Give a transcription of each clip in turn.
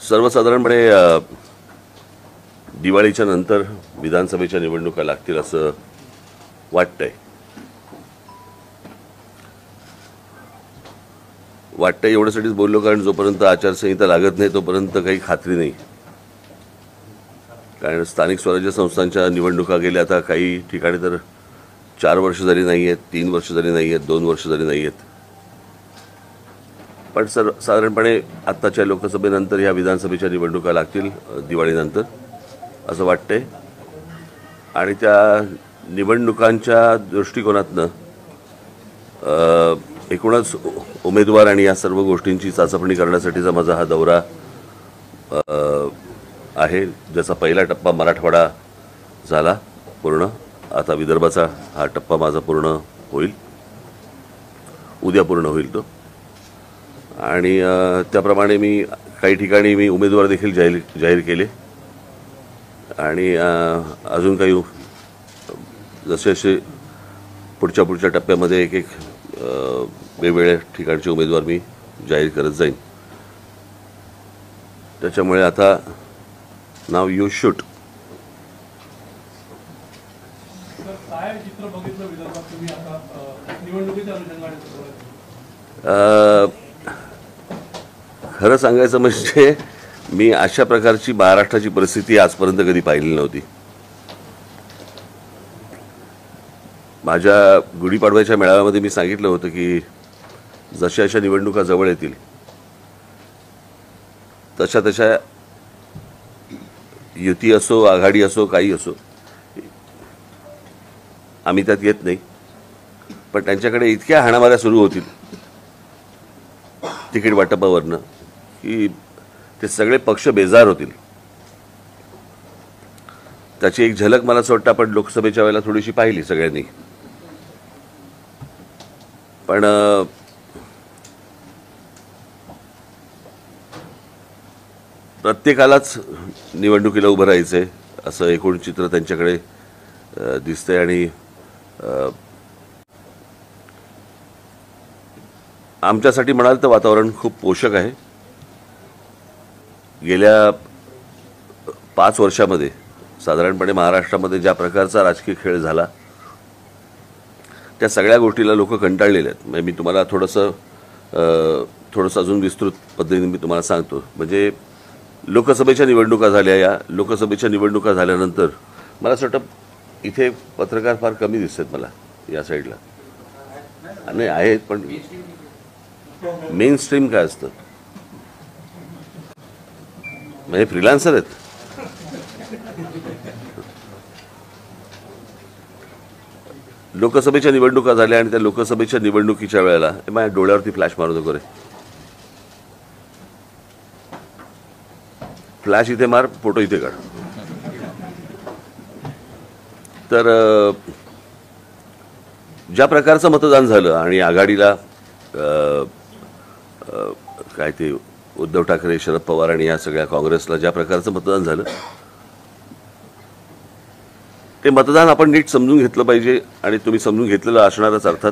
सर्वसाधारणपणे दिवाळीच्या नंतर विधानसभेच्या निवडणुका लागतील असं वाटतंय. एवढ्यासाठीच बोललो कारण जोपर्यंत आचारसंहिता लागत नाही तोपर्यंत काही खात्री नाही. कारण स्थानिक स्वराज्य संस्थांच्या निवडणुका गेल्या आता काही ठिकाणी तर 4 वर्ष जरी नाही आहेत, 3 वर्ष जरी नाही आहेत, 2 वर्ष जरी नाही आहेत. पण साधारणपणे आत्ताच्या लोकसभेनंतर ह्या विधानसभेच्या निवडणुका लागतील दिवाळीनंतर असं वाटतंय. आणि त्या निवडणुकांच्या दृष्टिकोनातनं एकूणच उमेदवार आणि या सर्व गोष्टींची चाचपणी करण्यासाठीचा माझा हा दौरा आहे. ज्याचा पहिला टप्पा मराठवाडा झाला पूर्ण, आता विदर्भाचा हा टप्पा माझा पूर्ण होईल, उद्या पूर्ण होईल तो. आणि त्याप्रमाणे मी काही ठिकाणी मी उमेदवार देखील जाहीर केले. आणि अजून काही जसे जसे पुढच्या टप्प्यामध्ये एक वेगवेगळ्या ठिकाणचे उमेदवार मी जाहीर करत जाईन. त्याच्यामुळे आता नाव यू शूट. खरं सांगायचं म्हणजे मी अशा प्रकारची महाराष्ट्राची परिस्थिती आजपर्यंत कधी पाहिली नव्हती. माझ्या गुढीपाडव्याच्या मेळाव्यामध्ये मी सांगितलं होतं की जशा अशा निवडणुका जवळ येतील तशा युती असो, आघाडी असो, काही असो, आम्ही त्यात येत नाही. पण त्यांच्याकडे इतक्या हाणामाऱ्या सुरू होतील तिकीट वाटपावरनं की ते सगळे पक्ष बेजार होतील. त्याची एक झलक मला असं वाटतं आपण लोकसभेच्या वेळेला थोडीशी पाहिली सगळ्यांनी. पण प्रत्येकालाच निवडणुकीला उभं राहायचंय असं एकूण चित्र त्यांच्याकडे दिसतंय. आणि आमच्यासाठी म्हणाल तर वातावरण खूप पोषक आहे. गेल्या 5 वर्षामध्ये साधारणपणे महाराष्ट्रामध्ये ज्या प्रकारचा राजकीय खेळ झाला त्या सगळ्या गोष्टीला लोक कंटाळलेले आहेत. म्हणजे मी तुम्हाला थोडंसं अजून विस्तृत पद्धतीने मी तुम्हाला सांगतो. म्हणजे लोकसभेच्या निवडणुका झाल्या. या लोकसभेच्या निवडणुका झाल्यानंतर मला असं वाटतं इथे पत्रकार फार कमी दिसतात मला या साईडला. नाही आहेत पण मेन स्ट्रीम काय असतं म्हणजे फ्रीलान्सर आहेत. लोकसभेच्या निवडणुका झाल्या आणि त्या लोकसभेच्या निवडणुकीच्या वेळेला माझ्या डोळ्यावरती फ्लॅश मारू नको रे, फ्लॅश इथे मार, फोटो इथे काढ. तर ज्या प्रकारचं मतदान झालं आणि आघाडीला काय ते उद्धव ठाकरे, शरद पवार आणि या सगळ्या काँग्रेसला ज्या प्रकारचं मतदान झालं ते मतदान आपण नीट समजून घेतलं पाहिजे. आणि तुम्ही समजून घेतलेलं असणारच अर्थात.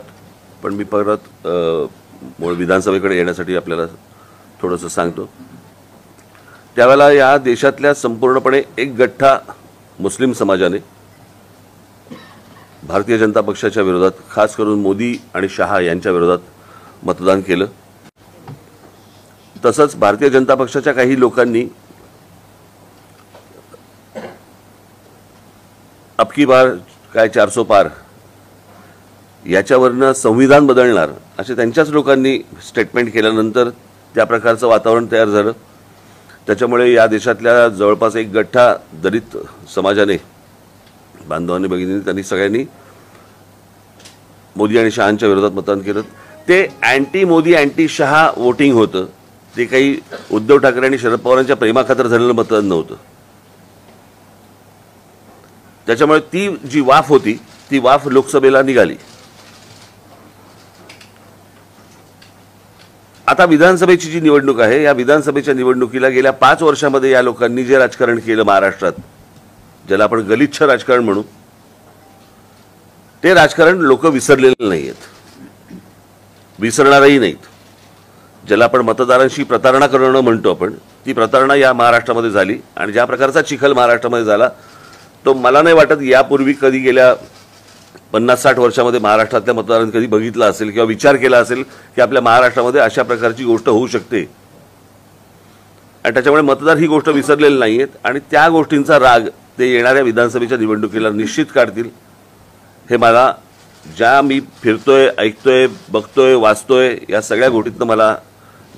पण मी परत मूळ विधानसभेकडे येण्यासाठी आपल्याला थोडंसं सांगतो. त्यावेळेला या देशातल्या संपूर्णपणे एक गठ्ठा मुस्लिम समाजाने भारतीय जनता पक्षाच्या विरोधात, खास करून मोदी आणि शहा यांच्या विरोधात मतदान केलं. तसंच भारतीय जनता पक्षाच्या काही लोकांनी अबकी बार काय 400 पार याच्यावरनं संविधान बदलणार असे त्यांच्याच लोकांनी स्टेटमेंट केल्यानंतर त्या प्रकारचं वातावरण तयार झालं. त्याच्यामुळे या देशातल्या जवळपास एक गठ्ठा दलित समाजाने, बांधवांनी, भगिनींनी, त्यांनी सगळ्यांनी मोदी आणि शहांच्या विरोधात मतदान केलं. ते anti Modi anti Shah voting होतं. ते काही उद्धव ठाकरे आणि शरद पवारांच्या प्रेमाखातर झालेलं मतदान नव्हतं. त्याच्यामुळे ती जी वाफ होती ती वाफ लोकसभेला निघाली. आता विधानसभेची जी निवडणूक आहे या विधानसभेच्या निवडणुकीला गेल्या 5 वर्षामध्ये या लोकांनी जे राजकारण केलं महाराष्ट्रात, ज्याला आपण गलिच्छ राजकारण म्हणू, ते राजकारण लोक विसरलेले नाहीत, विसरणारही नाहीत. ज्याला आपण मतदारांशी प्रतारणा करणं म्हणतो आपण, ती प्रतारणा या महाराष्ट्रामध्ये झाली. आणि ज्या प्रकारचा चिखल महाराष्ट्रामध्ये झाला तो मला नाही वाटत यापूर्वी कधी गेल्या 50-60 वर्षामध्ये महाराष्ट्रातल्या मतदारांनी कधी बघितला असेल किंवा विचार केला असेल की आपल्या महाराष्ट्रामध्ये अशा प्रकारची गोष्ट होऊ शकते. आणि त्याच्यामुळे मतदार ही गोष्ट विसरलेली नाहीयेत आणि त्या गोष्टींचा राग ते येणाऱ्या विधानसभेच्या निवडणुकीला निश्चित काढतील. हे मला ज्या मी फिरतोय, ऐकतोय, बघतोय, वाचतोय या सगळ्या गोष्टीतनं मला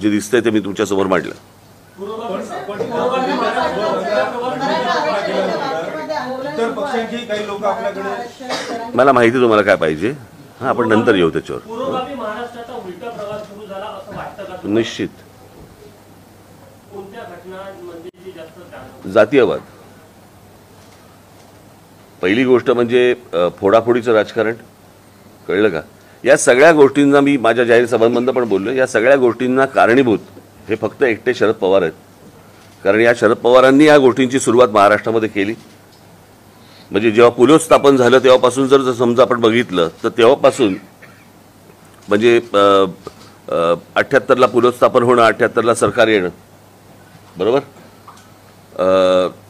जे दिसतंय ते मी तुमच्यासमोर मांडलं. मला माहिती तुम्हाला काय पाहिजे, हा आपण नंतर येऊ त्याच्यावर. निश्चित जातीयवाद. पहिली गोष्ट म्हणजे फोडाफोडीचं राजकारण, कळलं का? या सगळ्या गोष्टींना मी माझ्या जाहीर सभांमध्ये पण बोललो. या सगळ्या गोष्टींना कारणीभूत हे फक्त एकटे शरद पवार आहेत. कारण या शरद पवारांनी या गोष्टींची सुरुवात महाराष्ट्रामध्ये केली. म्हणजे जेव्हा पुलोत्स्थापन झालं तेव्हापासून जर समजा आपण बघितलं तर तेव्हापासून म्हणजे 78ला पुलोत्स्थापन होणं, 78ला सरकार येणं, बरोबर.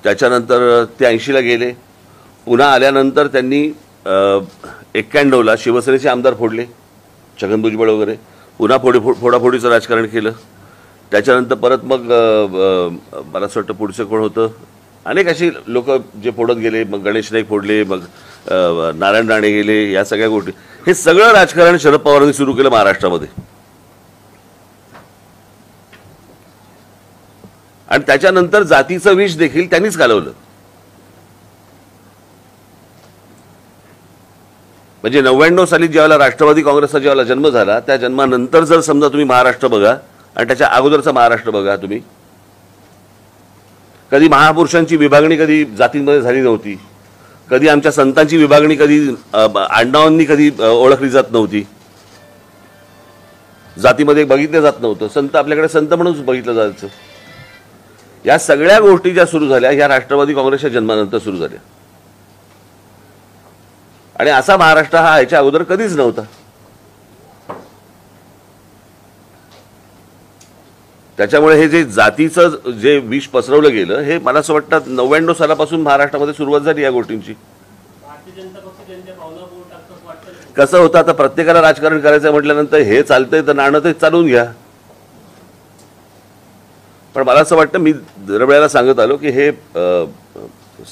त्याच्यानंतर ते 80ला गेले. पुन्हा आल्यानंतर त्यांनी 91ला शिवसेनेचे आमदार फोडले, छगन भुजबळ वगैरे. पुन्हा फोडाफोडीचं राजकारण केलं. त्याच्यानंतर परत मग मला असं वाटतं पुढचं कोण होतं, अनेक अशी लोक जे फोडत गेले. मग गणेश नाईक फोडले, मग नारायण राणे गेले. या सगळ्या गोष्टी, हे सगळं राजकारण शरद पवारांनी सुरू केलं महाराष्ट्रामध्ये. आणि त्याच्यानंतर जातीचं विष देखील त्यांनीच घालवलं. म्हणजे 99 साली ज्यावेळेला राष्ट्रवादी काँग्रेसचा ज्यावेळेला जन्म झाला त्या जन्मानंतर जर समजा तुम्ही महाराष्ट्र बघा आणि त्याच्या अगोदरचा महाराष्ट्र बघा तुम्ही, कधी महापुरुषांची विभागणी कधी जातींमध्ये झाली नव्हती. कधी आमच्या संतांची विभागणी कधी आडनावांनी कधी ओळखली जात नव्हती. जातीमध्ये बघितलं जात नव्हतं. संत आपल्याकडे संत म्हणूनच बघितलं जायचं. या सगळ्या गोष्टी ज्या सुरू झाल्या ह्या राष्ट्रवादी काँग्रेसच्या जन्मानंतर सुरू झाल्या. आणि असा महाराष्ट्र हा याच्या अगोदर कधीच नव्हता. त्याच्यामुळे हे जे जातीचं जे विष पसरवलं गेलं हे मला असं वाटतं 99 सालापासून महाराष्ट्रामध्ये सुरुवात झाली या गोष्टींची. कसं होतं, आता प्रत्येकाला राजकारण करायचं म्हटल्यानंतर हे चालतंय तर नाणं ते चालवून घ्या. पण मला असं वाटतं, मी दरवेळेला सांगत आलो की हे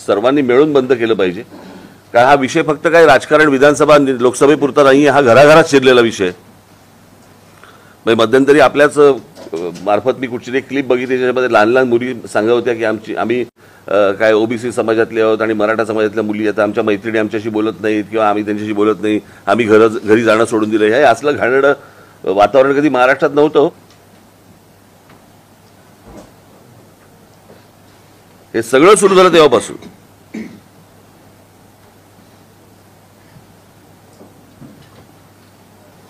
सर्वांनी मिळून बंद केलं पाहिजे. कारण हा विषय फक्त काय राजकारण विधानसभा लोकसभेपुरता नाही, हा घराघरात शिरलेला विषय. म्हणजे मध्यंतरी आपल्याच मार्फत मी कुठची एक क्लिप बघितली ज्याच्यामध्ये लहान लहान मुली सांगत होत्या की आम्ही काय ओबीसी समाजातले आहोत आणि मराठा समाजातल्या मुली आता आमच्या मैत्रिणी आमच्याशी बोलत नाहीत किंवा आम्ही त्यांच्याशी बोलत नाही, आम्ही घरी जाणं सोडून दिलं. हे असलं घाणेरडं वातावरण कधी महाराष्ट्रात नव्हतं. हे सगळं सुरू झालं तेव्हापासून.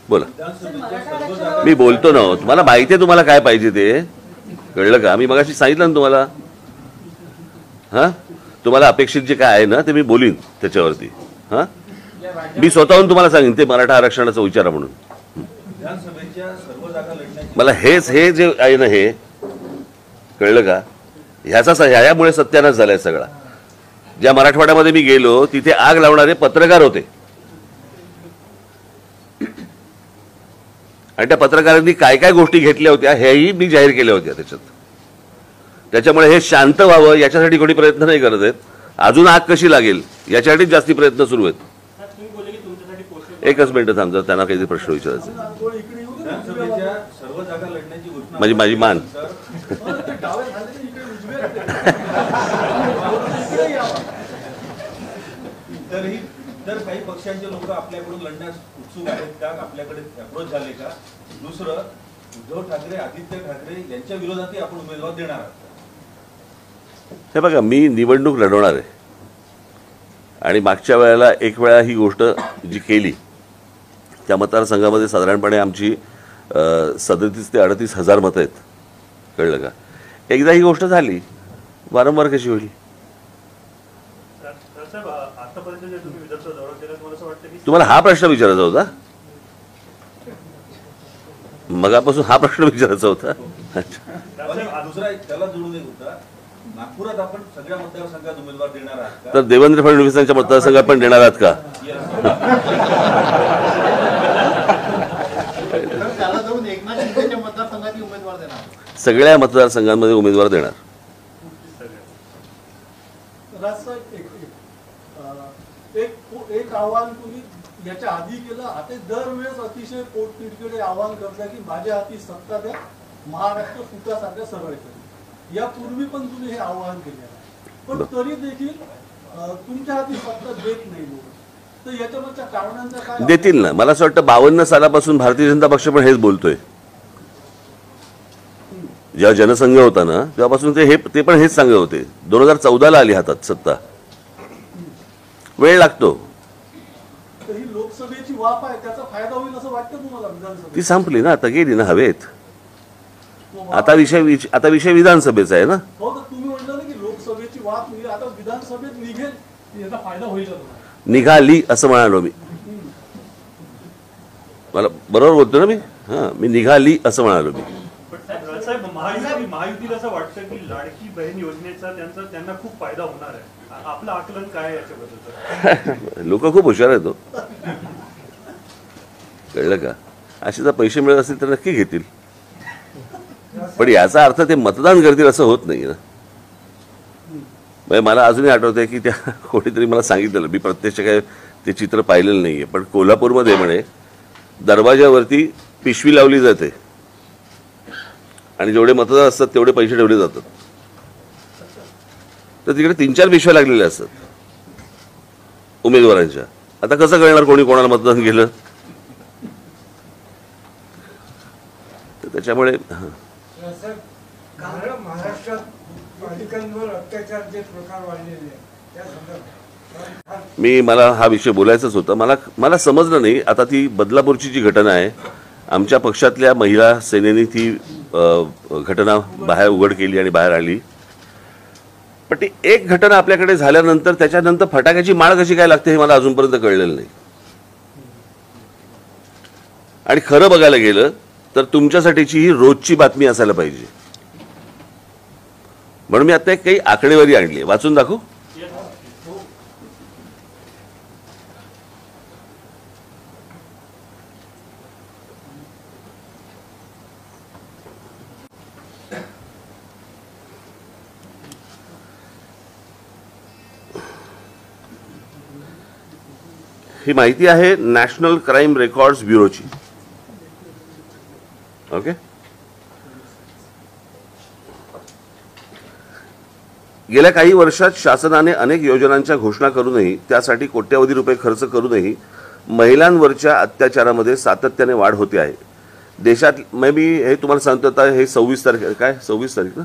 बोला, मी बोलतो ना, तुम्हाला माहिती आहे तुम्हाला काय पाहिजे ते, कळलं का? मी मगाशी सांगितलं ना तुम्हाला. हा, तुम्हाला अपेक्षित जे काय आहे ना ते मी बोलीन त्याच्यावरती. हा, मी स्वतःहून तुम्हाला सांगेन ते मराठा आरक्षणाचा विचार म्हणून. मला हे जे आहे ना हे, कळलं का? ह्यामुळे सत्यानाश झालाय सगळा. ज्या मराठवाड्यामध्ये मी गेलो तिथे आग लावणारे पत्रकार होते आणि त्या पत्रकारांनी काय काय गोष्टी घेतल्या होत्या हेही मी जाहीर केल्या होत्या त्याच्यात. त्याच्यामुळे हे शांत व्हावं याच्यासाठी कोणी प्रयत्न नाही करत आहेत. अजून आग कशी लागेल याच्यासाठीच जास्ती प्रयत्न सुरू आहेत. एकच मिनिट थांबतो, त्यांना काहीतरी प्रश्न विचारायचे. माझी मान तर काही पक्षांचे लोक आपल्याकडून लढण्यास उत्सुक आहेत का? आपल्याकडे अप्रोच झाले का? दुसरं, उद्धव ठाकरे, आदित्य ठाकरे यांच्या विरोधातही आपण उमेदवार देणार आहात? हे बघा, मी निवडणूक लढवणार आहे आणि मागच्या वेळेला एक वेळा ही गोष्ट जी केली त्या मतदारसंघामध्ये साधारणपणे आमची 37 ते 38 हजार मतं आहेत. कळलं का? एकदा ही गोष्ट झाली, वारंवार कशी होईल? तुम्हाला हा प्रश्न विचारायचा होता? मगापासून हा प्रश्न विचारायचा होता. अच्छा. आणि दुसरा एक त्याला जोडून एक होता, नागपुरात आपण सगळ्या मतदारसंघात उमेदवार देणार आहात का? तर देवेंद्र फडणवीसांच्या मतदारसंघात पण देणार आहात का? तर त्याला जाऊन एकनाथ शिंदेच्या मतदारसंघातही उमेदवार देणार. सगळ्या मतदारसंघांमध्ये उमेदवार देणार. राजसाहेब, एक आव्हान तुम्ही याच्या आधी केलं, आता दरवेळेस अतिशय पोटतिडकीने आव्हान करता की माझ्या हाती सत्ता द्या, महाराष्ट्र सुखासारख्या सरळ करेल. यापूर्वी पण तुम्ही हे आव्हान केले आहे, पण तरी देखील तुमच्या हाती सत्ता देत नाही लोक. तर याच्यावरच्या कारणांचा काय? देतील ना. मला असं वाटतं 52 सालापासून भारतीय जनता पक्ष पण हेच बोलतोय. जेव्हा जनसंघ होता ना तेव्हापासून ते पण हेच सांगत होते. 2014ला आली हातात सत्ता. वेळ लागतो. तर ही लोकसभेची वाफ आहे, त्याचा फायदा होईल असं वाटतं तुम्हाला विधानसभेत? ती संपली ना, आता गेली ना हवेत. आता विषय विधानसभेचा आहे ना. हो, तर तुम्ही म्हटलं ना की लोकसभेची वाफ निघेल, आता विधानसभेत निघेल, याचा फायदा होईल का तुम्हाला? निघाली असं म्हणालो मी. मला बरोबर बोलतो ना मी. मी निघाली असं म्हणालो मी. साहेब, महायुतीला असं वाटतं की लाडकी बहीण योजनेचा त्यांना खूप फायदा होणार आहे. आपलं आकलन काय आहे याच्याबद्दल? लोक खूप हुशार आहेत. कळलं का? असे जर पैसे मिळत असतील तर नक्की घेतील, पण याचा अर्थ ते मतदान करतील असं होत नाही ना. म्हणजे मला अजूनही आठवतंय की त्या कोणीतरी मला सांगितलेलं, मी प्रत्यक्ष काय ते चित्र पाहिलेलं नाहीये, पण कोल्हापूरमध्ये म्हणे दरवाजावरती पिशवी लावली जाते आणि जेवढे मतदार असतात तेवढे पैसे ठेवले जातात. तर तिकडे 3-4 पिशव्या लागलेल्या असतात उमेदवारांच्या. आता कसं कळणार कोणी कोणाला मतदान केलं? तर त्याच्यामुळे महाराष्ट्रात बालिकांवर अत्याचारचे प्रकार वाढलेले त्या संदर्भात मला हा विषय बोलायचाच होता. मला समजलं नाही. आता ती बदलापूरची जी घटना आहे, आमच्या पक्षातल्या महिला सेनेने ती घटना बाहेर उघड केली आणि बाहेर आली. पण ती एक घटना आपल्याकडे झाल्यानंतर त्याच्यानंतर फटाक्याची माळ कशी काय लागते हे मला अजूनपर्यंत कळलेलं नाही. आणि खरं बघायला गेलं तर तुमच्यासाठीची ही रोजची बातमी असायला पाहिजे. म्हणून मी आता एक काही आकडेवारी आणली, वाचून दाखवू. ही माहिती आहे नॅशनल क्राईम रेकॉर्ड्स ब्युरोची. ओके. गेल्या काही वर्षात शासनाने अनेक योजनांच्या घोषणा करूनही त्यासाठी कोट्यवधी रुपये खर्च करूनही महिलांवरच्या अत्याचारामध्ये सातत्याने वाढ होते आहे. देशात मी हे तुम्हाला सांगतो. आता हे 26 तारीख, काय 26 तारीख ना,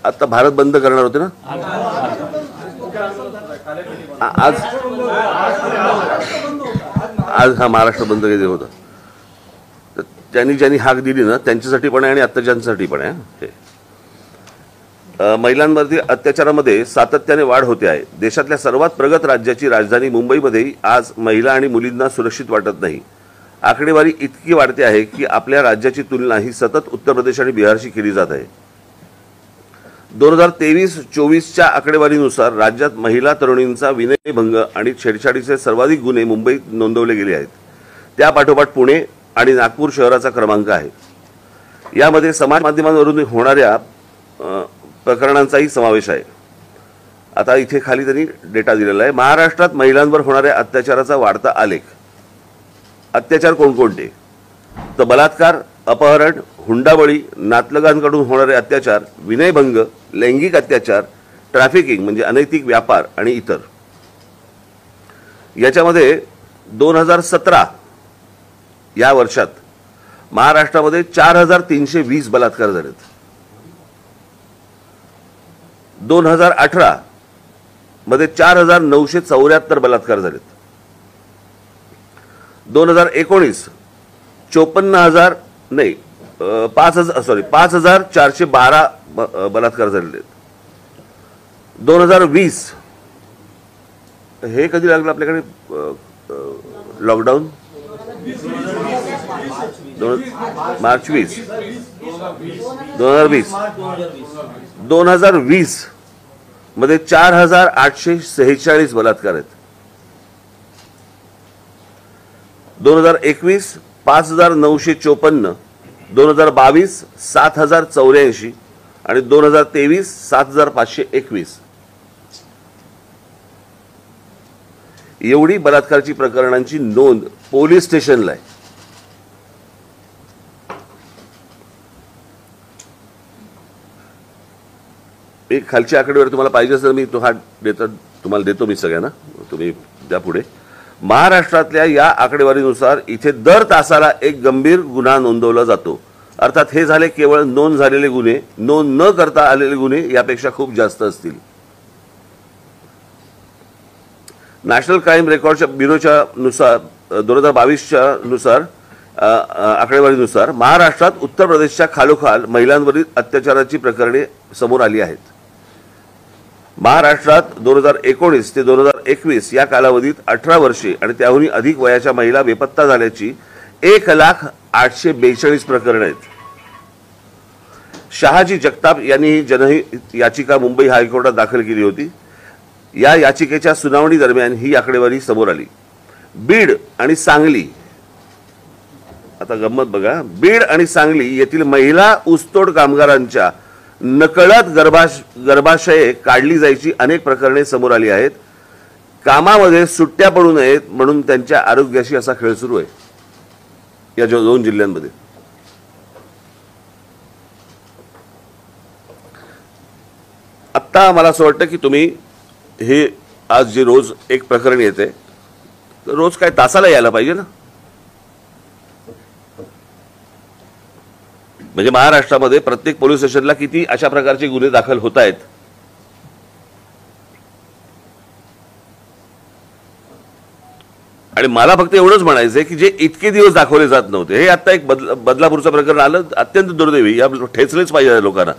आता भारत बंद करणार होते ना. आज हा महाराष्ट्र बंद केले होता. तर ज्यांनी हाक दिली ना त्यांच्यासाठी पण आहे आणि अत्याचारांसाठी पण आहे. महिलांवरती अत्याचारामध्ये सातत्याने वाढ होते आहे. देशातल्या सर्वात प्रगत राज्याची राजधानी मुंबईमध्येही आज महिला आणि मुलींना सुरक्षित वाटत नाही. आकडेवारी इतकी वाढते आहे की आपल्या राज्याची तुलना ही सतत उत्तर प्रदेश आणि बिहारशी केली जात आहे. 2023-24च्या आकडेवारीनुसार राज्यात महिला तरुणींचा विनयभंग आणि छेडछाडीचे सर्वाधिक गुन्हे मुंबईत नोंदवले गेले आहेत. त्यापाठोपाठ पुणे आणि नागपूर शहराचा क्रमांक आहे. यामध्ये समाज माध्यमांवरून होणाऱ्या प्रकरणांचाही समावेश आहे. आता इथे खाली त्यांनी डेटा दिलेला आहे. महाराष्ट्रात महिलांवर होणाऱ्या अत्याचाराचा वाढता आलेख. अत्याचार कोणकोणते? तर बलात्कार, अपहरण, हुंडाबळी, नातलगांकडून होणारे अत्याचार, विनयभंग, लैंगिक अत्याचार, ट्रॅफिकिंग म्हणजे अनैतिक व्यापार आणि इतर. याच्यामध्ये 2017 या वर्षात महाराष्ट्रामध्ये 4320 बलात्कार झालेत. 2018 मध्ये 4974 बलात्कार झालेत. 2019 5412 बलात्कार झालेले आहेत. 2020 हे कधी लागलं आपल्याकडे लॉकडाऊन? मार्च 20, 2020 2020 मध्ये 4846 बलात्कार आहेत. 2021 5954, 2022 7084 आणि 2023 7521 एवढी बलात्काराची प्रकरणांची नोंद पोलीस स्टेशनला आहे. एक खालची आकडेवारी तुम्हाला पाहिजे असेल मी तुम्हाला देतो मी सगळ्यांना, तुम्ही द्या पुढे. महाराष्ट्रातल्या या आकडेवारीनुसार इथे दर तासाला एक गंभीर गुन्हा नोंदवला जातो. अर्थात हे झाले केवळ नोंद झालेले गुन्हे, नोंद न करता आलेले गुन्हे यापेक्षा खूप जास्त असतील. नॅशनल क्राईम रेकॉर्डच्या ब्युरोच्या नुसार 2022च्या नुसार आकडेवारीनुसार महाराष्ट्रात उत्तर प्रदेशच्या खालोखाल महिलांवरील अत्याचाराची प्रकरणे समोर आली आहेत. महाराष्ट्रात 2019 ते 2021 या कालावधीत 18 वर्षे आणि त्याहूनही अधिक वयाच्या महिला बेपत्ता झाल्याची 1,08,42 प्रकरणे आहेत. शहाजी जगताप यांनी ही जनहित याचिका मुंबई हायकोर्टात दाखल केली होती. या याचिकेच्या सुनावणी दरम्यान ही आकडेवारी समोर आली. बीड आणि सांगली, आता गंमत बघा, बीड आणि सांगली येथील महिला ऊसतोड कामगारांच्या नकळत गर्भाशये काढली जायची अनेक प्रकरणे समोर आली आहेत. कामामध्ये सुट्ट्या पडू नयेत म्हणून त्यांच्या आरोग्याशी असा खेळ सुरू आहे या 2 जिल्ह्यांमध्ये. आत्ता मला असं वाटतं की तुम्ही हे आज जे रोज एक प्रकरण येते, रोज काय तासाला यायला पाहिजे ना. म्हणजे महाराष्ट्रामध्ये प्रत्येक पोलीस स्टेशनला किती अशा प्रकारचे गुन्हे दाखल होत आहेत. आणि मला फक्त एवढंच म्हणायचंय की जे इतके दिवस दाखवले जात नव्हते, हे आता एक बदलापूरचं प्रकरण आलं, अत्यंत दुर्दैवी, या ठेचलेच पाहिजे लोकांना.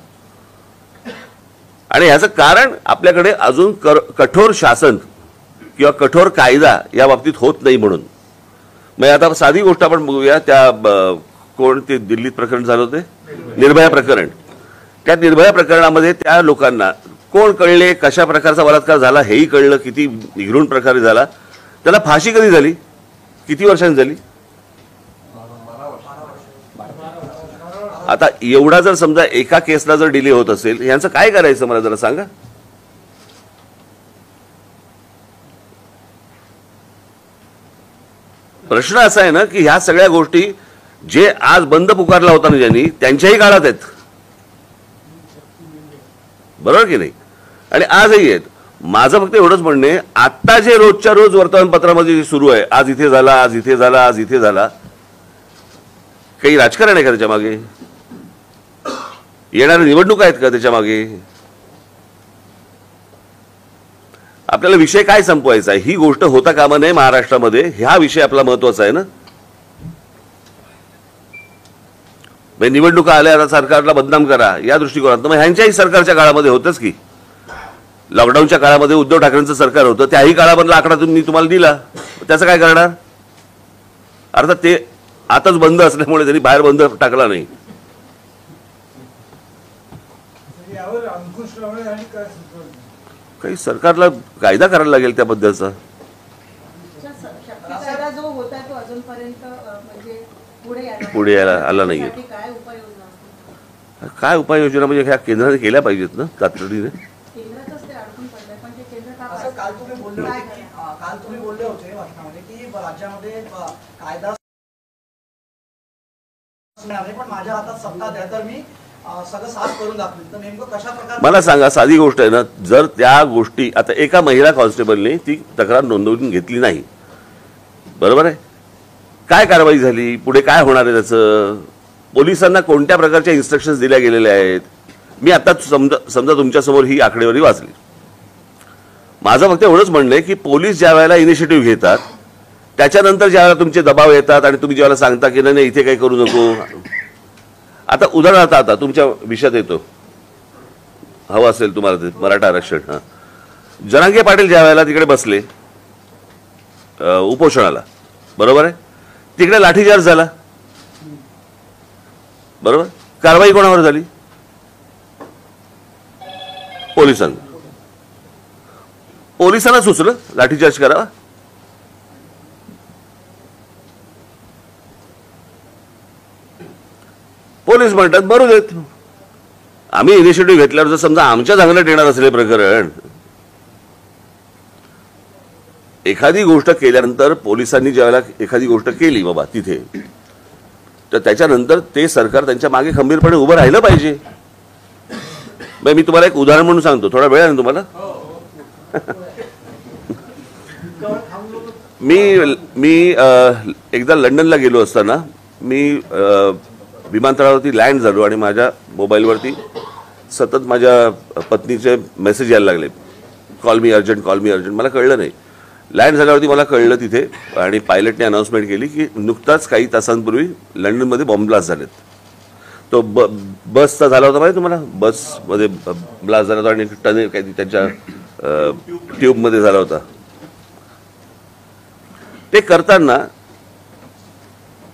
आणि ह्याचं कारण आपल्याकडे अजून कठोर शासन किंवा कठोर कायदा या बाबतीत होत नाही म्हणून. मग आता साधी गोष्ट आपण बघूया. त्या कोण ते दिल्लीत प्रकरण झालं होते, निर्भया प्रकरण. त्या निर्भया प्रकरणामध्ये त्या लोकांना कोण कळले, कशा प्रकारचा बलात्कार झाला हेही कळलं, किती निघृण प्रकारे झाला. त्याला फाशी कधी झाली, किती वर्षांनी झाली. आता एवढा जर समजा एका केसला जर डिले होत असेल, यांचं काय करायचं मला जरा सांगा. प्रश्न असा आहे ना की ह्या सगळ्या गोष्टी जे आज बंद पुकारला होता ना ज्यांनी, त्यांच्याही काळात आहेत, बरोबर की नाही. आणि आजही आहेत. माझं फक्त एवढंच म्हणणे, आता जे रोजच्या रोज वर्तमानपत्रामध्ये जे सुरू आहे, आज इथे झाला, आज इथे झाला, आज इथे झाला, काही राजकारण आहे का त्याच्या मागे? येणाऱ्या निवडणुका आहेत का त्याच्या मागे? आपल्याला विषय काय संपवायचा आहे, ही गोष्ट होता कामा नये महाराष्ट्रामध्ये. हा विषय आपला महत्वाचा आहे ना. निवडणुका आल्या, सरकारला बदनाम करा या दृष्टिकोनात. मग ह्यांच्याही सरकारच्या काळामध्ये होतच की, लॉकडाऊनच्या काळामध्ये उद्धव ठाकरेंचं सरकार होतं, त्याही काळामधला आकडा तुम्ही तुम्हाला दिला, त्याचं काय करणार. अर्थात ते आताच बंद असल्यामुळे त्यांनी बाहेर बंद टाकला नाही. यावर अंकुश लावणे आणि काय सुचवलं? काही सरकारला कायदा करायला लागेल त्याबद्दलचा. कायदा जो होता तो अजूनपर्यंत म्हणजे पुढे यायला आला नाहीये. काय उपाययोजना, काय उपाययोजना म्हणजे ह्या केंद्राने केल्या पाहिजेत ना तातडीने. केंद्रातच ते अडकून पडलंय, पण ते केंद्र का असं काल तुम्ही बोलले होते भाषणामध्ये की राज्यामध्ये कायदा नाही, पण माझ्या हातात सत्ता द्या तर मी सगळं साफ करून दाखवेल. तर नेमकं कशा प्रकारे मला सांगा, साधी गोष्ट आहे ना. जर त्या गोष्टी आता एका महिला कॉन्स्टेबलने ती तक्रार नोंदवून घेतली नाही, बरोबर आहे, काय कारवाई झाली, पुढे काय होणार आहे त्याचं, पोलिसांना कोणत्या प्रकारच्या इन्स्ट्रक्शन्स दिल्या गेलेल्या आहेत. मी आता समजा तुमच्यासमोर ही आकडेवारी वाचली. माझं फक्त एवढंच म्हणणं आहे की पोलीस ज्या वेळेला इनिशिएटिव्ह घेतात, त्याच्यानंतर ज्यावेळेला तुमचे दबाव येतात आणि तुम्ही ज्यावेळेला सांगता की नाही इथे काही करू नको. आता उदाहरणार्थ आता तुमच्या विषयात येतो, हवं असेल तुम्हाला ते मराठा आरक्षण. हां, जरांगे पाटील ज्या वेळेला तिकडे बसले उपोषणाला, बरोबर आहे, तिकडे लाठीचार्ज झाला, बरोबर. कारवाई कोणावर झाली? पोलिसांना सुचलं लाठीचार्ज करावा. पोलीस म्हणतात बरोबर देत, आम्ही इनिशिएटिव्ह घेतल्यावर जर समजा आमच्या अंगणात येणार असेल प्रकरण, एखादी गोष्ट केल्यानंतर पोलिसांनी ज्यावेळेला एखादी गोष्ट केली बाबा तिथे, तर त्याच्यानंतर ते सरकार त्यांच्या मागे खंबीरपणे उभं राहिलं पाहिजे. मी तुम्हाला एक उदाहरण म्हणून सांगतो, थोडा वेळ आहे ना तुम्हाला? मी एकदा लंडनला गेलो असताना मी विमानतळावरती लँड झालो आणि माझ्या मोबाईलवरती सतत माझ्या पत्नीचे मेसेज यायला लागले, कॉल मी अर्जंट, कॉल मी अर्जंट. मला कळलं नाही. लँड झाल्यावरती मला कळलं तिथे, आणि पायलटने अनाऊन्समेंट केली की नुकताच काही तासांपूर्वी लंडनमध्ये बॉम्ब ब्लास्ट झालेत. तो बसचा झाला होता माहिती तुम्हाला? बसमध्ये ब्लास्ट झाला होता आणि टनेल काही त्यांच्या ट्यूबमध्ये झाला होता. ते करताना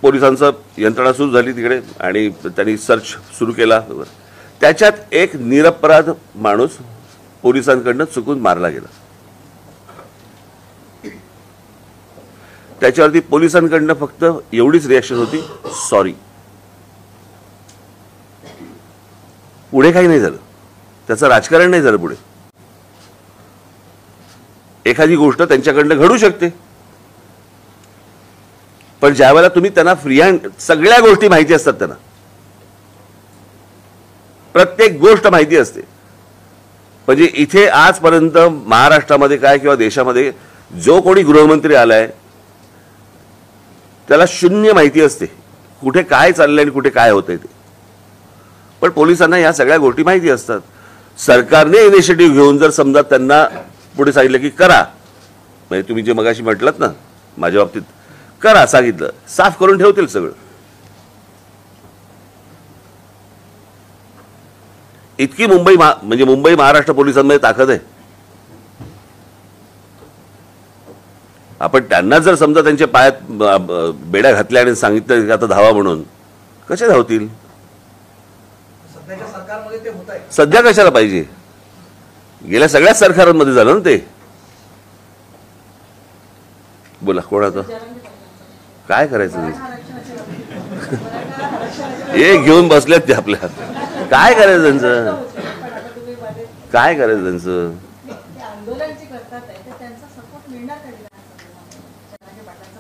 पोलिसांचं यंत्रणा सुरू झाली तिकडे आणि त्यांनी सर्च सुरू केला. त्याच्यात एक निरपराध माणूस पोलिसांकडनं चुकून मारला गेला. त्याच्यावरती पोलिसांकडनं फक्त एवढीच रिॲक्शन होती, सॉरी. पुढे काही नाही झालं, त्याचं राजकारण नाही झालं पुढे. एखादी गोष्ट त्यांच्याकडनं घडू शकते, पण ज्यावेळेला तुम्ही त्यांना फ्री हँड, सगळ्या गोष्टी माहिती असतात त्यांना, प्रत्येक गोष्ट माहिती असते. म्हणजे इथे आजपर्यंत महाराष्ट्रामध्ये काय किंवा देशामध्ये जो कोणी गृहमंत्री आलाय त्याला शून्य माहिती असते कुठे काय चाललंय आणि कुठे काय होतंय ते. पण पोलिसांना या सगळ्या गोष्टी माहिती असतात. सरकारने इनिशिएटिव्ह घेऊन जर समजा त्यांना पुढे सांगितलं की करा, म्हणजे तुम्ही जे मगाशी म्हटलात ना माझ्या बाबतीत, करा सांगितलं, साफ करून ठेवतील सगळं. इतकी म्हणजे मुंबई महाराष्ट्र पोलिसांमध्ये ताकद आहे. आपण त्यांना जर समजा त्यांच्या पायात बेड्या घातल्या आणि सांगितलं की आता धावा म्हणून, कसे धावतील? सध्याच्या सरकारमध्ये ते होत आहे. सध्या कशाला पाहिजे? गेल्या सगळ्याच सरकारांमध्ये झालं ना ते. बोला कोण आता काय करायचं? हे घेऊन बसलेत ते आपल्या. काय करायचं त्यांचं? काय करायचं त्यांचं? आंदोलन जे करतात त्यांचा सपोर्ट मिळणार का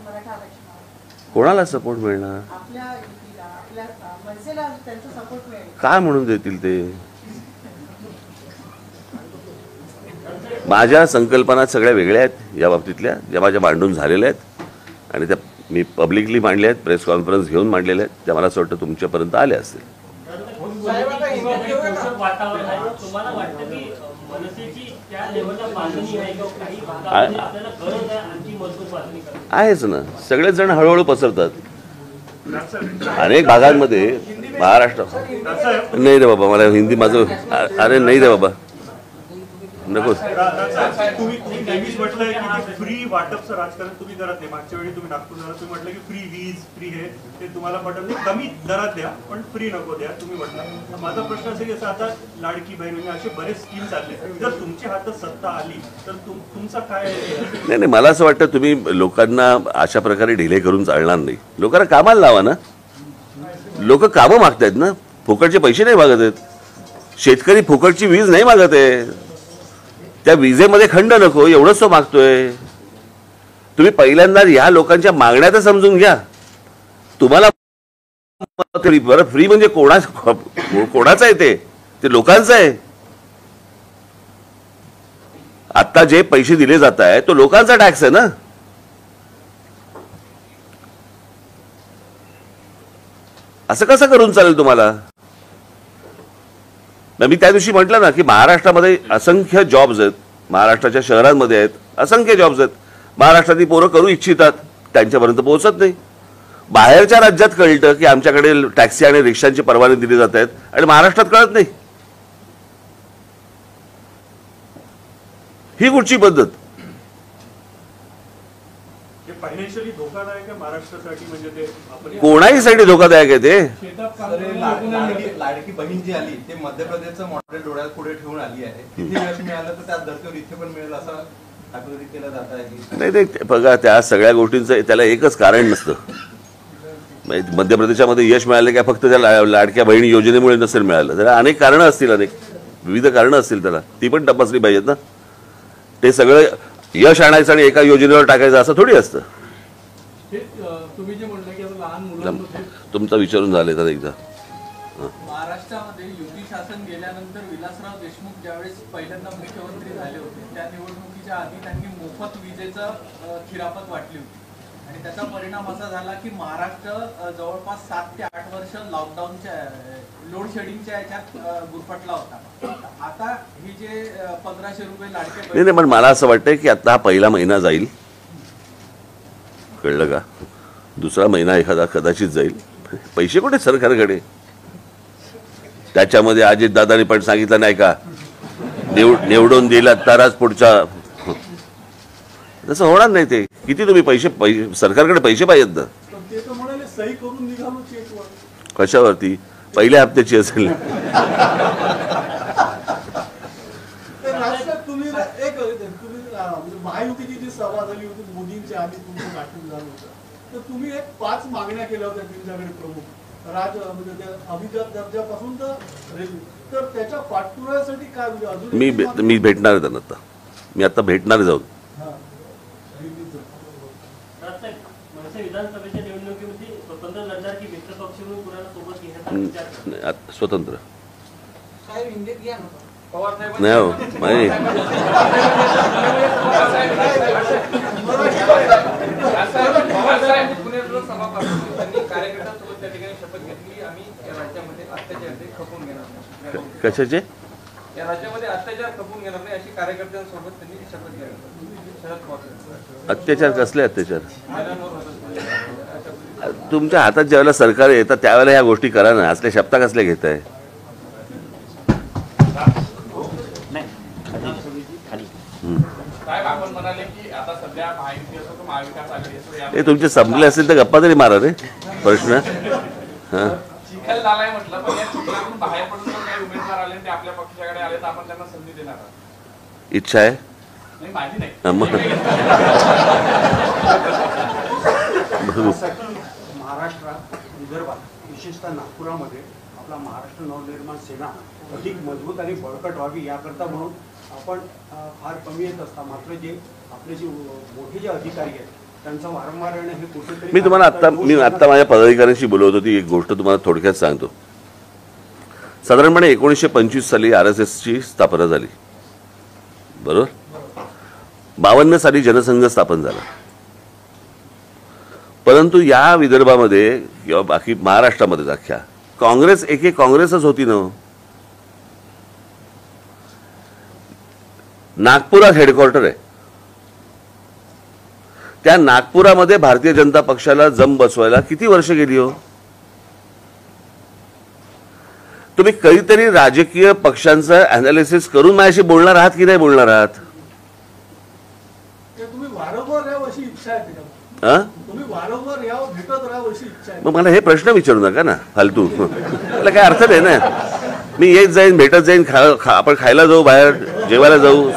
मराठा आरक्षणावर? कोणाला सपोर्ट मिळणार? आपल्या युतीला, आपल्या मनसेला त्यांचा सपोर्ट मिळेल. काय म्हणून देतील ते? माझ्या संकल्पना सगळ्या वेगळ्या आहेत या बाबतीतल्या, ज्या माझ्या मांडून झालेल्या आहेत आणि त्या मी पब्लिकली मांडल्या आहेत, प्रेस कॉन्फरन्स घेऊन मांडलेल्या आहेत. त्या मला असं वाटतं तुमच्यापर्यंत आल्या असतील. वातावरण आहे, तुम्हाला वाटतं की मनसेची त्या लेवलला बांधणी आहे किंवा काही भागामध्ये आपल्याला गरज आहे आणखी मजबूत बांधणी करण्याची? आहेच ना, सगळेच जण हळूहळू पसरतात. अनेक भागांमध्ये महाराष्ट्र. नाही रे बाबा, मला हिंदी माझं, अरे नाही रे बाबा, नको. तुम्ही नेहमीच म्हटलंय की फ्री वाटपचं राजकारण तुम्ही करत नाही. मागच्या वेळी तुम्ही नागपूर तुम्ही म्हटलं की फ्री वीज, फ्री हे ते तुम्हाला पटत नाही, कमी दरात द्या पण फ्री नको द्या तुम्ही म्हटलं. माझा प्रश्न असा की आता लाडकी बहीण म्हणजे असे बरेच स्कीम चालले, जर तुमच्या हातात सत्ता आली तर तुमचा काय? नाही, मला असं वाटतं तुम्ही लोकांना अशा प्रकारे ढिले करून चालणार नाही. लोकांना कामाला लावा ना. लोक कामं मागतायत ना, फुकटचे पैसे नाही मागत आहेत. शेतकरी फुकटची वीज नाही मागत आहे, त्या विजेमध्ये खंड नको एवढंच तो मागतोय. तुम्ही पहिल्यांदा ह्या लोकांच्या मागण्या तर समजून घ्या. तुम्हाला बरं फ्री म्हणजे कोणाचं आहे? ते लोकांचं आहे. आता जे पैसे दिले जात आहे तो लोकांचा टॅक्स आहे ना. असं कसं करून चालेल तुम्हाला? मी त्या दिवशी म्हटलं ना की महाराष्ट्रामध्ये असंख्य जॉब्स आहेत, महाराष्ट्राच्या शहरांमध्ये आहेत असंख्य जॉब्स आहेत. महाराष्ट्रातली पोरं करू इच्छितात, त्यांच्यापर्यंत पोहोचत नाही. बाहेरच्या राज्यात कळतं की आमच्याकडे टॅक्सी आणि रिक्षांची परवाने दिली जात आहेत आणि महाराष्ट्रात कळत नाही. ही कुठची पद्धत? फायनान्शियली धोकादायक आहे महाराष्ट्रासाठी, म्हणजे ते आपण कोणाहीसाठी धोकादायक आहे ते. शेतात काम अरे, करून लाडकी बहीण जी आली ते मध्य प्रदेशचं मॉडेल डोळ्यात पुढे ठेवून आली आहे. तिथे यश मिळालं तर त्याच धर्तीवर इथे पण मिळेल असं ठाकरे केलं जात आहे. नाही नाही बघा, त्या सगळ्या गोष्टींचं त्याला एकच कारण नसतं. म्हणजे मध्य प्रदेशामध्ये यश मिळालं काय फक्त त्या लाडक्या बहिणी योजनेमुळे नसेल मिळालं, त्याला अनेक कारणं असतील, अनेक विविध कारणं असतील, त्याला ती पण तपासली पाहिजेत ना. ते सगळं यश आणायचं आणि एका योजनेवर टाकायचं असं थोडी असतं. हे तुम्ही जे म्हणलं की आता लहान मुलांमध्ये तुमचा विचारून झाले तर एकदा. महाराष्ट्रामध्ये युती शासन गेल्यानंतर विलासराव देशमुख ज्यावेळेस पहिल्यांदा मुख्यमंत्री झाले होते त्या निवडणुकीच्या आधी त्यांनी मोफत विजेचं खिरापत वाटली होती आणि त्याचा परिणाम असा झाला की महाराष्ट्र जवळपास 7 ते 8 वर्ष लॉकडाऊनच्या लोड शेडिंगच्या याच्यात गुरफटला होता. आता ही जे 1500 रुपये लाडके नाही, पण मला असं वाटतंय की आता हा पहिला महिना जाईल, कळलं का, दुसरा महिना एखादा कदाचित जाईल. पैसे कुठे सरकारकडे? त्याच्यामध्ये अजितदादांनी पण सांगितलं नाही का, निवडून दिला तरच पुढच्या. तसं होणार नाही. ते किती तुम्ही पैसे सरकारकडे पैसे पाहिजेत ना. पण ते तर म्हणाले सही करून निघालो चेकवर. कशावरती? पहिल्या हप्त्याची असेल. तर राष्ट्रात तुम्ही म्हणजे महायुतीची जी सभा झाली होती मोदींच्या आधी तुमचं नाटक झालं होतं, तर तुम्ही एक 5 मागण्या केल्या होत्या तुमच्याकडे प्रमुख म्हणजे त्या अभिजात दर्जापासून तर त्याच्या पाठपुराव्यासाठी काय म्हणजे अजून मी भेटणार आहे त्यांना. आता मी आता भेटणार जाऊन. मनसे विधानसभेच्या निवडणुकीमध्ये स्वतंत्र लढणार की मित्र पक्ष म्हणून कुणाला सोबत घेण्याचा विचार करता? स्वतंत्र साहेब इंडियत घ्या ना. नाही हो, नाही. कार्यकर्त्यांसोबत त्या ठिकाणी शपथ घेतली, आम्ही या राज्यामध्ये अत्याचार खपून घेणार नाही. कशाचे? या राज्यामध्ये अत्याचार खपून घेणार नाही अशी कार्यकर्त्यांसोबत त्यांनी शपथ घेतली. अत्याचार कसले अत्याचार? तुमच्या हातात ज्यावेळेला सरकार येतात त्यावेळेला ह्या गोष्टी करा ना. असल्या शब्दा कसल्या घेत आहे? आपण म्हणाले की आता सध्या महायुती असो तर महाविकास आघाडी हे तुमचे संपले असेल तर गप्पा तरी मारा रे. प्रश्न चिखल झालाय म्हटलं, पण या चिखलातून बाहेर पडून काही उमेदवार आले ते आपल्या पक्षाकडे आले तर आपण त्यांना संधी देणार आहोत. इच्छा आहे? नाही, माझी नाही. महाराष्ट्रात, विदर्भात, विशेषतः नागपुरामध्ये आपला महाराष्ट्र नवनिर्माण सेना अधिक मजबूत आणि बळकट व्हावी याकरता म्हणून आपण फार कमी येत असता. मात्र जे आपले जे मोठे जे अधिकारी आहेत त्यांचं वारंवार येणं हे कुठेतरी. मी तुम्हाला आत्ता माझ्या पदाधिकाऱ्यांशी बोलवत होती. एक गोष्ट तुम्हाला थोडक्यात सांगतो. साधारणपणे 1925 साली RSSची स्थापना झाली, बरोबर. 52 साली जनसंघ स्थापन झाला. परंतु या विदर्भामध्ये किंवा बाकी महाराष्ट्रामध्ये अख्ख्या काँग्रेस एक काँग्रेसच होती ना. नागपुरात हेडक्वार्टर आहे. त्या नागपुरामध्ये भारतीय जनता पक्षाला जम बसवायला किती वर्ष गेली हो? तुम्ही कधीतरी राजकीय पक्षांचं अनालिसिस करून माझ्याशी बोलणार आहात की नाही बोलणार आहात? तुम्ही वारंवार यावं अशी इच्छा आहे त्याच्यामध्ये. तुम्ही वारंवार यावं, भेटत राहावं अशी इच्छा आहे. मग मला हे प्रश्न विचारू नका ना फालतू. त्याला काय अर्थ नाही ना. मी येत जाईन, भेटत जाईन, आपण खायला जाऊ, बाहेर जेवायला जाऊ.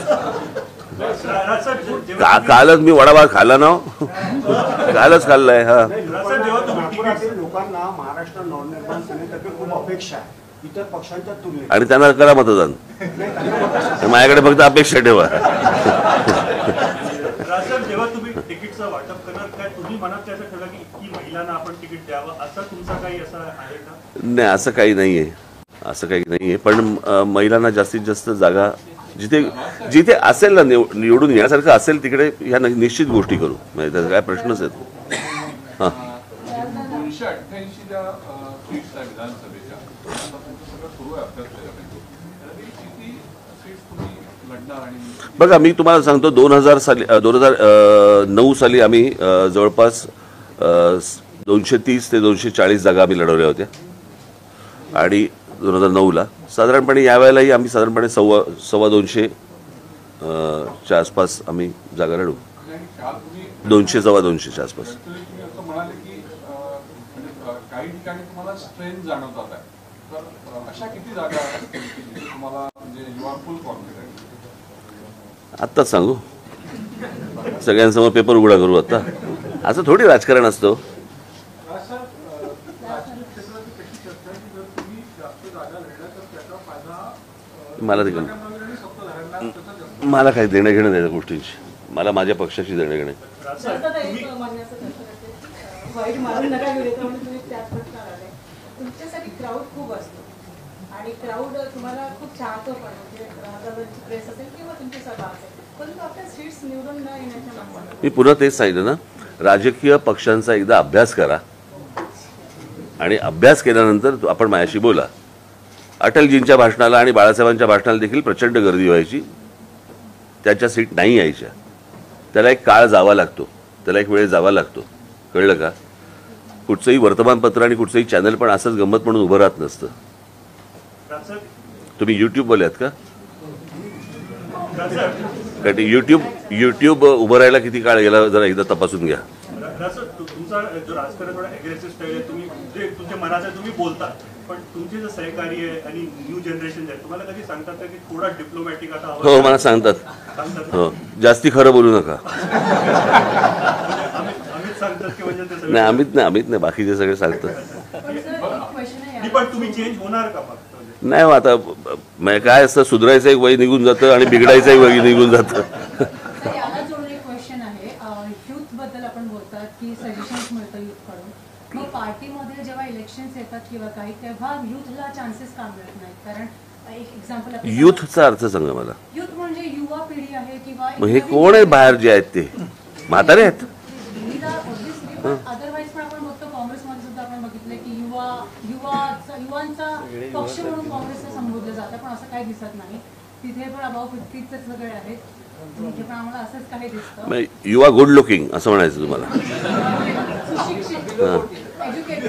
कालच मी वडापाव खाल्ला ना, कालच खाल्लाय. हा, नागपुरातील लोकांना महाराष्ट्र नवनिर्माण सेनेतर्फे खूप अपेक्षा आहे इतर पक्षांच्या तुलनेत. आणि त्यांना करा मतदान. माझ्याकडे फक्त अपेक्षा ठेवा. जेव्हा तुम्ही तिकीटचं वाटप करणार काय तुम्ही मनात त्याचं ठरवलं की महिलांना आपण तिकीट द्यावं असं तुमचा काही असं आहे का? नाही, असं काही नाहीये. असं काही नाहीये. पण महिलांना जास्तीत जास्त जागा जिथे जिथे असेल ना, निवडून येण्यासारखं असेल तिकडे ह्या निश्चित गोष्टी करू. म्हणजे त्याचा काय प्रश्नच येतो. हां, 288 ज्या सीट्स आहेत विधानसभेच्या सुरू आहे अभ्यास केल्यापैकी किती सीट्स तुम्ही लढणार? आणि बघा मी तुम्हाला सांगतो 2009 साली आम्ही जवळपास 230 ते 240 जागा आम्ही लढवल्या होत्या. आणि 2009ला साधारणपणे यावेळेलाही आम्ही साधारणपणे 250 च्या आसपास आम्ही जागा लढवू. 200 सव्वा 200च्या आसपास. तुम्ही असं म्हणाले की काही ठिकाणी तुम्हाला स्ट्रेन जाणवतात आहे, तर अशा किती जागा असतील की जिथे तुम्हाला म्हणजे यू आर फुल कॉन्फिडंट? आत्ताच सांगू? सगळ्यांसमोर पेपर उघडा करू आता? असं थोडी राजकारण असतं. मला काही देणं घेणं नाही त्या गोष्टींची. मला माझ्या पक्षाशी देणं घेणं. वाईट मारून नका गेले तर तुम्ही त्याच प्रश्नात आले. तुमच्यासाठी क्राऊड खूप असतो आणि क्राऊड तुम्हाला खूप चाहतो पण, म्हणजे राजाची प्रेस असेल किंवा तुमची सभा असेल, परंतु आपल्या सीट्स निवडून न येण्याच्या मागणी. मी पुन्हा तेच सांगितलं ना, राजकीय पक्षांचा एकदा अभ्यास करा आणि अभ्यास केल्यानंतर आपण माझ्याशी बोला. अटलजींच्या भाषणाला आणि बाळासाहेबांच्या भाषणाला देखील प्रचंड गर्दी व्हायची, त्यांच्या सीट नाही यायच्या. त्याला एक काळ जावा लागतो, त्याला एक वेळ जावा लागतो, कळलं का? कुठचंही वर्तमानपत्र आणि कुठचंही चॅनल पण असंच गंमत म्हणून उभं राहत नसतं. तुम्ही युट्यूबवाले आहात का? कारण युट्यूब उभं राहायला किती काळ गेला जरा एकदा तपासून घ्या. तुमचा जो राजकारण थोडा अग्रेसिव्ह स्टाईल आहे, तुम्ही जे तुमच्या मनाचं तुम्ही बोलता, पण तुमचे जे सहकारी आहे आणि न्यू जनरेशन आहे तुम्हाला कधी सांगतात का की थोडा डिप्लोमॅटिक आता? हो, मला सांगतात. हो, जास्ती खरं बोलू नका. अमित सांगतात की म्हणजे नाही, अमित नाही, बाकीचे सगळे सांगतात. पण तुम्ही चेंज होणार का? नाही, आता काय असतं, सुधारायचं एक वय निघून जातं आणि बिघडायचं एक वय निघून जातं. याला जोडून एक क्वेश्चन आहे. युथ बद्दल आपण बोलतात की सजेशन्स मिळतं युथकडून, मग पार्टीमध्ये जेव्हा इलेक्शन्स येतात किंवा काही, तेव्हा युथला चान्सेस का मिळत नाहीत? कारण एक एक्झाम्पल, युथचा अर्थ सांगा मला. युथ म्हणजे युवा पिढी आहे किंवा मग हे कोण आहे बाहेर जे आहेत ते? म्हातारे आहेत? अदरवाईज पण आपण बघतो काँग्रेसमध्ये सुद्धा आपण बघितलं की युवांचा पक्ष म्हणून काँग्रेसला संबोधलं जातं, पण असं काही दिसत नाही. तिथे पण अबाव 50चे सगळे आहेत, तिथे पण आम्हाला असंच काही दिसतं. युवा गुड लुकिंग असं म्हणायचं तुम्हाला? एज्युकेटेड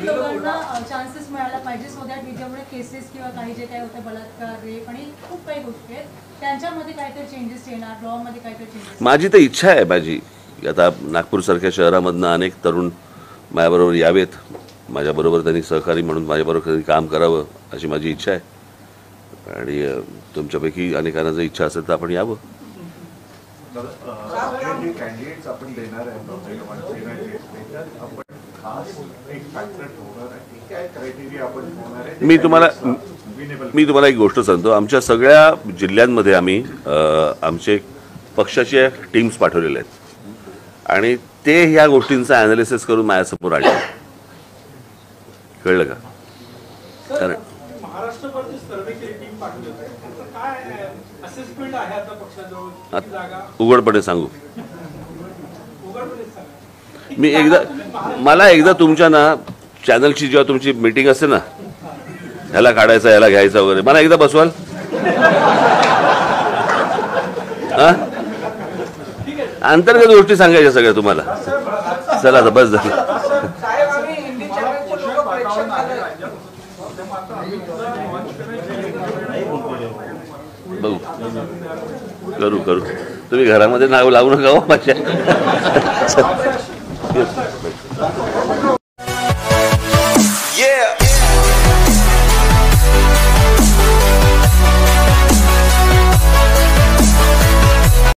लोकांना चान्सेस मिळायला पाहिजे, सो दॅट जेवढे केसेस किंवा काही जे काही होते, बलात्कार, रेप आणि खूप काही गोष्टी आहेत, त्यांच्यामध्ये काहीतरी चेंजेस येणार, लॉमध्ये काहीतरी चेंजेस. माझी तर इच्छा आहे माझी, आता नागपूरसारख्या शहरामधनं अनेक तरुण माझ्याबरोबर यावेत, माझ्याबरोबर त्यांनी सहकारी म्हणून माझ्याबरोबर कधी काम करावं अशी माझी इच्छा आहे. आणि तुमच्यापैकी अनेकांना जर इच्छा असेल तर आपण यावं. आपण देणार आहे, मी तुम्हाला एक गोष्ट सांगतो. आमच्या सगळ्या जिल्ह्यांमध्ये आम्ही आमचे पक्षाचे टीम्स पाठवलेले आहेत आणि ते ह्या गोष्टींचा ॲनालिसिस करून माझ्यासमोर आणले. कळलं का? कारण महाराष्ट्रभरची सर्वे केली टीम पाठवली होती, तर काय असेसमेंट आहे आता पक्षाजवळ? किती जागा? उघडपणे सांगू उघडपणे सांगा. मला एकदा तुमच्या ना चॅनलची जेव्हा तुमची मीटिंग असते ना, ह्याला काढायचा ह्याला घ्यायचा वगैरे, मला एकदा बसवाल? अंतर्गत गोष्टी सांगायच्या सगळ्या तुम्हाला. चला आता बस झालं. बघू, करू. तुम्ही घरामध्ये नाव लावू नका हो माझ्या.